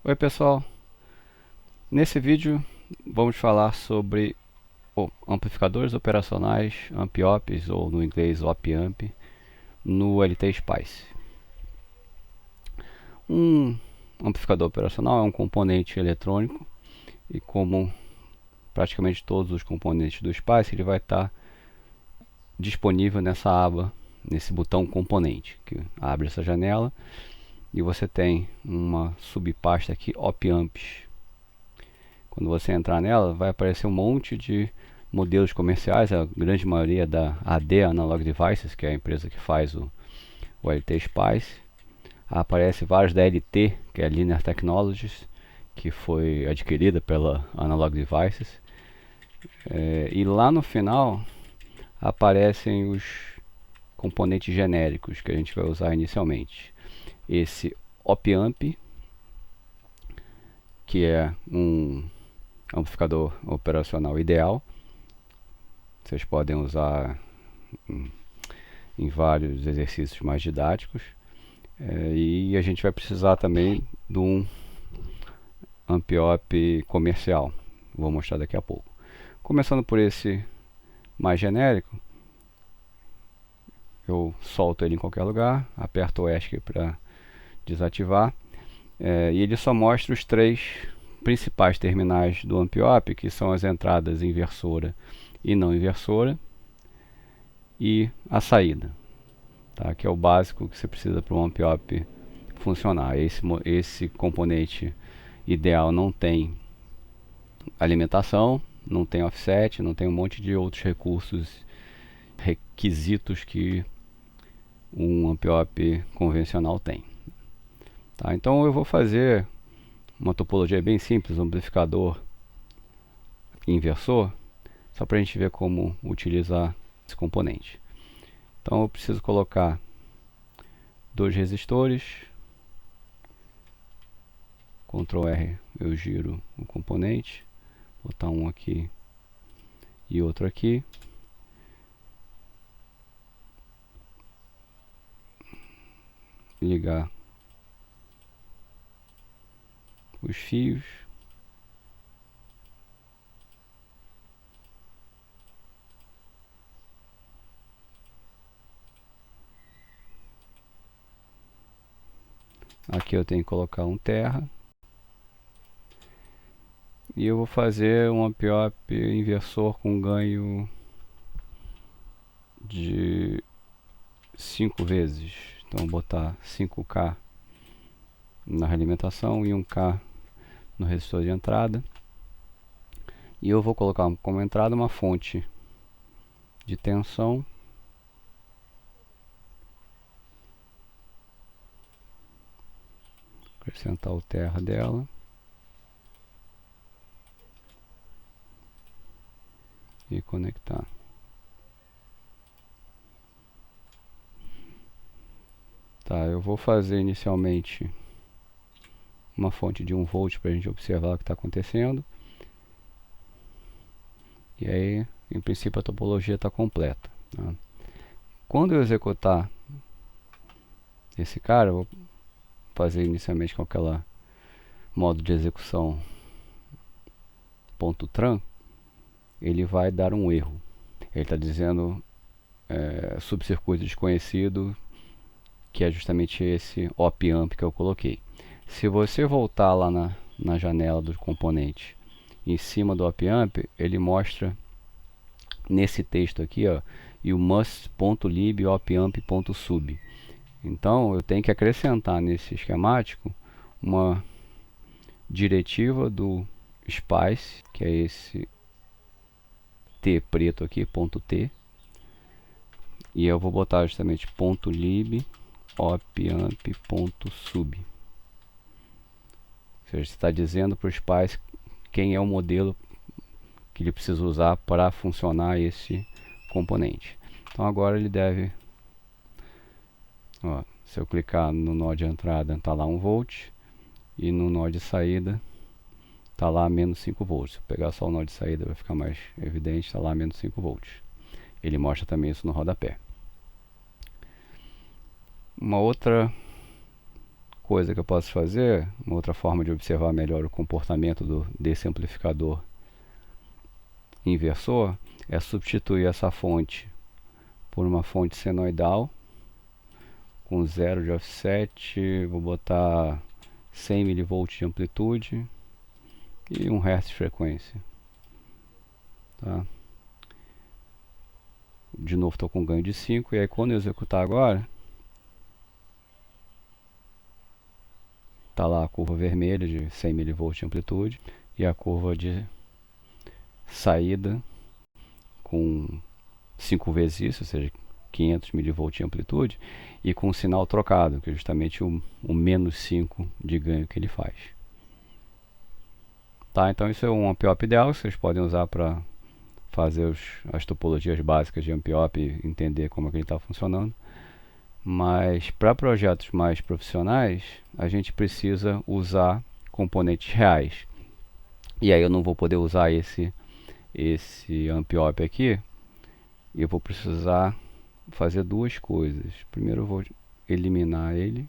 Oi pessoal, nesse vídeo vamos falar sobre amplificadores operacionais, amp-ops ou no inglês op-amp no LT-Spice. Um amplificador operacional é um componente eletrônico e, como praticamente todos os componentes do Spice, ele vai estar disponível nessa aba, nesse botão componente, que abre essa janela e você tem uma subpasta aqui, op-amps. Quando você entrar nela, vai aparecer um monte de modelos comerciais, a grande maioria da AD Analog Devices, que é a empresa que faz o LT Spice. Aparece vários da LT, que é a Linear Technologies, que foi adquirida pela Analog Devices. E lá no final aparecem os componentes genéricos que a gente vai usar inicialmente. Esse op-amp, que é um amplificador operacional ideal. Vocês podem usar em vários exercícios mais didáticos. E a gente vai precisar também de um amp-op comercial. Vou mostrar daqui a pouco. Começando por esse mais genérico, eu solto ele em qualquer lugar, aperto o ESC para desativar. E ele só mostra os três principais terminais do amp-op, que são as entradas inversora e não inversora, e a saída, tá? Que é o básico que você precisa para um amp-op funcionar. Esse componente ideal não tem alimentação, não tem offset, não tem um monte de outros recursos, requisitos que um amp-op convencional tem. Tá? Então eu vou fazer uma topologia bem simples, um amplificador inversor, só para a gente ver como utilizar esse componente. Então eu preciso colocar dois resistores, Ctrl R, eu giro o componente, botar um aqui e outro aqui. Ligar os fios. Aqui eu tenho que colocar um terra. E eu vou fazer um amp-op inversor com ganho de 5 vezes. Então vou botar 5K na realimentação e 1K no resistor de entrada. E eu vou colocar como entrada uma fonte de tensão. Acrescentar o terra dela. E conectar. Tá, eu vou fazer inicialmente uma fonte de 1 volt para a gente observar o que está acontecendo. E aí, em princípio, a topologia está completa. Tá? Quando eu executar esse cara, eu vou fazer inicialmente com aquela modo de execução .tran, ele vai dar um erro. Ele está dizendo subcircuito desconhecido, que é justamente esse op-amp que eu coloquei. Se você voltar lá na janela do componente, em cima do op-amp, ele mostra nesse texto aqui, ó, you must.lib op-amp.sub. Então eu tenho que acrescentar nesse esquemático uma diretiva do Spice, que é esse T preto aqui, ponto .t, e eu vou botar justamente .lib op-amp.sub. Ou seja, você está dizendo para o Spice quem é o modelo que ele precisa usar para funcionar esse componente. Então agora ele deve, ó, se eu clicar no nó de entrada, está lá 1 volt, e no nó de saída está lá menos 5 volts. Se eu pegar só o nó de saída vai ficar mais evidente, está lá menos 5 volts. Ele mostra também isso no rodapé. Uma outra coisa que eu posso fazer, uma outra forma de observar melhor o comportamento desse amplificador inversor, é substituir essa fonte por uma fonte senoidal com 0 de offset, vou botar 100 mV de amplitude e 1 Hz de frequência. Tá? De novo estou com ganho de 5, e aí quando eu executar agora, está lá a curva vermelha de 100 mV de amplitude e a curva de saída com 5 vezes isso, ou seja, 500 mV de amplitude, e com o sinal trocado, que é justamente o menos 5 de ganho que ele faz. Tá, então isso é um amp-op ideal, vocês podem usar para fazer as topologias básicas de amp-op e entender como é que ele está funcionando. Mas para projetos mais profissionais, a gente precisa usar componentes reais. E aí eu não vou poder usar esse amp-op aqui. Eu vou precisar fazer duas coisas. Primeiro eu vou eliminar ele.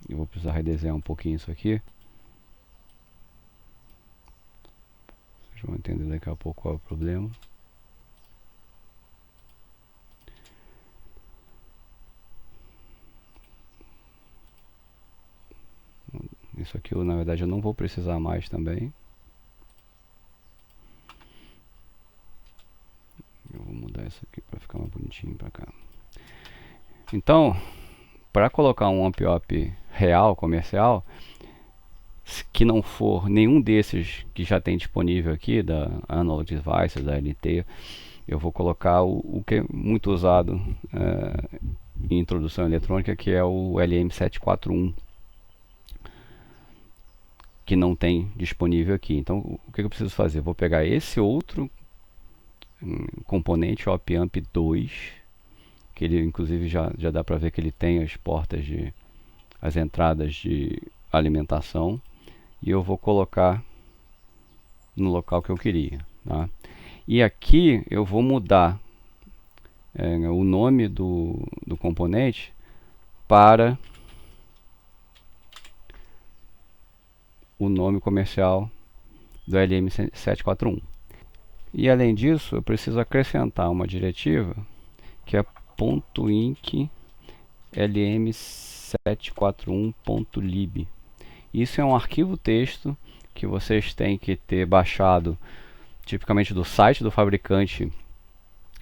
Eu vou precisar redesenhar um pouquinho isso aqui. Vocês vão entender daqui a pouco qual é o problema. Isso aqui, na verdade, eu não vou precisar mais também. Eu vou mudar isso aqui para ficar mais bonitinho para cá. Então, para colocar um amp-op real, comercial, que não for nenhum desses que já tem disponível aqui, da Analog Devices, da LT, eu vou colocar o que é muito usado em introdução eletrônica, que é o LM741, que não tem disponível aqui. Então, o que eu preciso fazer? Eu vou pegar esse outro componente, Op-Amp 2, que ele inclusive já dá para ver que ele tem as portas as entradas de alimentação, e eu vou colocar no local que eu queria, tá? E aqui eu vou mudar o nome do componente para o nome comercial do LM741. E além disso, eu preciso acrescentar uma diretiva que é .inc lm741.lib. Isso é um arquivo texto que vocês têm que ter baixado tipicamente do site do fabricante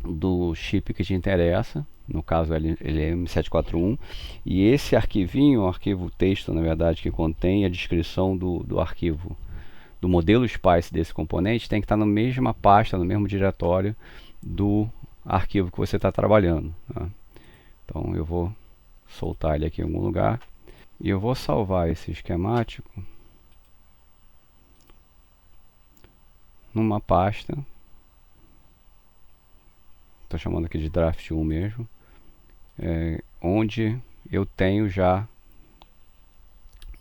do chip que te interessa, no caso LM741, e esse arquivinho, o arquivo texto na verdade, que contém a descrição do arquivo, do modelo SPICE desse componente, tem que estar na mesma pasta, no mesmo diretório do arquivo que você está trabalhando, tá? Então eu vou soltar ele aqui em algum lugar e eu vou salvar esse esquemático numa pasta, estou chamando aqui de draft 1 mesmo, onde eu tenho já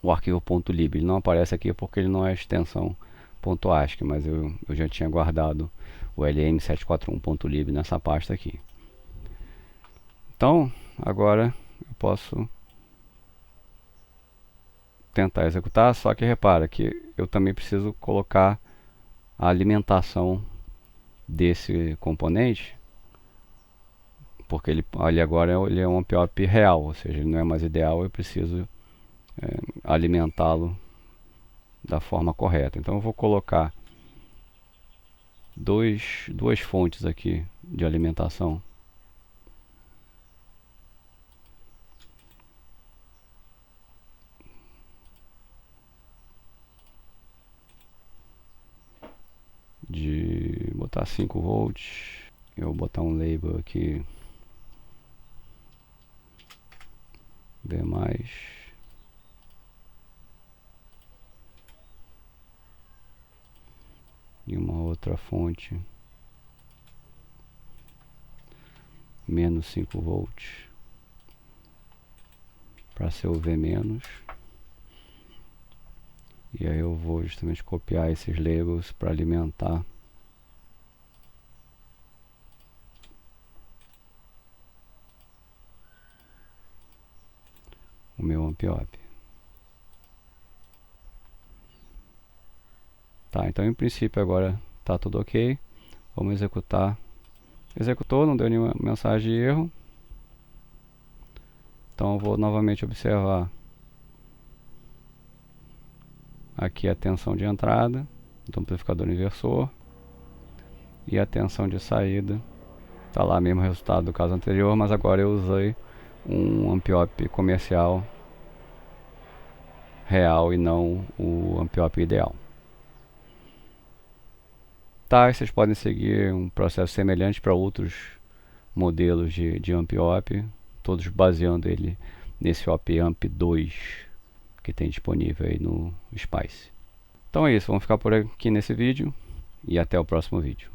o arquivo .lib. Ele não aparece aqui porque ele não é extensão .ascii, mas eu já tinha guardado o lm741.lib nessa pasta aqui. Então agora eu posso tentar executar, só que repara que eu também preciso colocar a alimentação desse componente, porque ali agora ele é um amp-op real, ou seja, ele não é mais ideal, eu preciso alimentá-lo da forma correta. Então eu vou colocar duas fontes aqui de alimentação. De botar 5 volts, eu vou botar um label aqui B+, e uma outra fonte menos 5 volts para ser o V-. E aí eu vou justamente copiar esses labels para alimentar meu amp-op. Tá, então em princípio agora tá tudo ok. Vamos executar. Executou, não deu nenhuma mensagem de erro. Então eu vou novamente observar aqui a tensão de entrada do amplificador inversor e a tensão de saída. Tá lá mesmo o resultado do caso anterior, mas agora eu usei um amp-op comercial real e não o amp-op ideal. Tá, vocês podem seguir um processo semelhante para outros modelos de amp-op, todos baseando ele nesse op-amp 2 que tem disponível aí no Spice. Então é isso, vamos ficar por aqui nesse vídeo e até o próximo vídeo.